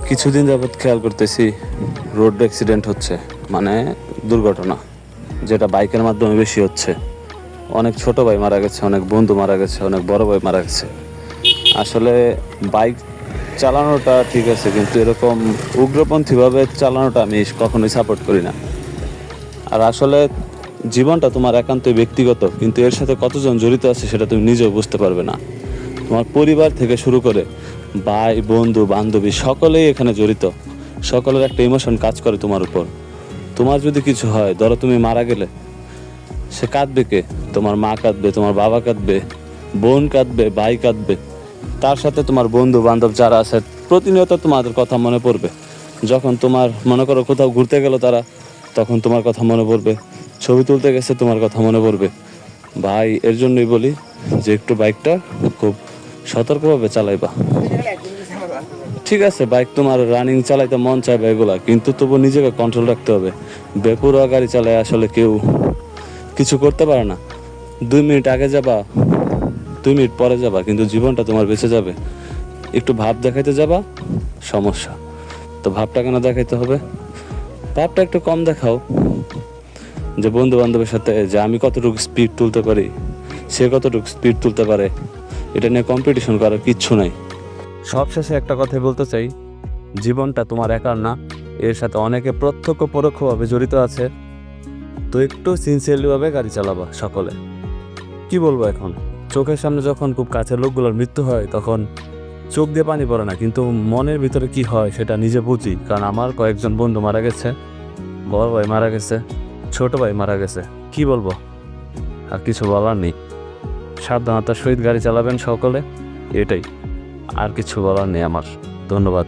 কিছুদিন যাবৎ খেয়াল করতেছি রোড অ্যাক্সিডেন্ট হচ্ছে, মানে দুর্ঘটনা, যেটা বাইকের মাধ্যমে বেশি হচ্ছে। অনেক ছোট ভাই মারা গেছে, অনেক বন্ধু মারা গেছে, অনেক বড় ভাই মারা গেছে। আসলে বাইক চালানোটা ঠিক আছে, কিন্তু এরকম উগ্রপন্থীভাবে চালানোটা আমি কখনোই সাপোর্ট করি না। আর আসলে জীবনটা তোমার একান্তই ব্যক্তিগত, কিন্তু এর সাথে কতজন জড়িত আছে সেটা তুমি নিজেও বুঝতে পারবে না। তোমার পরিবার থেকে শুরু করে ভাই, বন্ধু, বান্ধবী সকলেই এখানে জড়িত। সকলের একটা ইমোশন কাজ করে তোমার উপর। তোমার যদি কিছু হয়, ধরো তুমি মারা গেলে, সে কাঁদবে কে? তোমার মা কাঁদবে, তোমার বাবা কাঁদবে, বোন কাঁদবে, ভাই কাঁদবে। তার সাথে তোমার বন্ধু বান্ধব যারা আছে, প্রতিনিয়ত তোমাদের কথা মনে পড়বে। যখন তোমার মনে করো কোথাও ঘুরতে গেল তারা, তখন তোমার কথা মনে পড়বে। ছবি তুলতে গেছে, তোমার কথা মনে পড়বে। ভাই, এর জন্যই বলি যে একটু বাইকটা খুব সতর্কভাবে চালাইবা। ঠিক আছে, বাইক তোমার রানিং চালাইতে মন চাইবে এগুলা, কিন্তু তবু নিজেকে কন্ট্রোল রাখতে হবে। বেপরোয়া গাড়ি চালায় আসলে কেউ কিছু করতে পারে না। 2 মিনিট আগে যাবা, 2 মিনিট পরে যাবা, কিন্তু জীবনটা তোমার বেঁচে যাবে। একটু ভাব দেখাইতে যাবা, সমস্যা। তো ভাবটা কেন দেখাইতে হবে? ভাবটা একটু কম দেখাও। যে বন্ধু বান্ধবের সাথে যে আমি কতটুকু স্পিড তুলতে পারি, সে কতটুকু স্পিড তুলতে পারে, এটা নিয়ে কম্পিটিশন করার কিচ্ছু নাই। সবশেষে একটা কথাই বলতে চাই, জীবনটা তোমার একার না, এর সাথে অনেকে প্রত্যক্ষ পরোক্ষভাবে জড়িত আছে। তো একটু সিনসিয়ারলিভাবে গাড়ি চালাবা সকলে। কি বলবো এখন, চোখের সামনে যখন খুব কাছের লোকগুলোর মৃত্যু হয়, তখন চোখ দিয়ে পানি পড়ে না, কিন্তু মনের ভিতরে কি হয় সেটা নিজে বুঝি। কারণ আমার কয়েকজন বন্ধু মারা গেছে, বড় ভাই মারা গেছে, ছোট ভাই মারা গেছে। কি বলবো, আর কিছু বলার নেই। সাবধানতার সহিত গাড়ি চালাবেন সকলে, এটাই। আর কিছু বলার নেই আমার। ধন্যবাদ।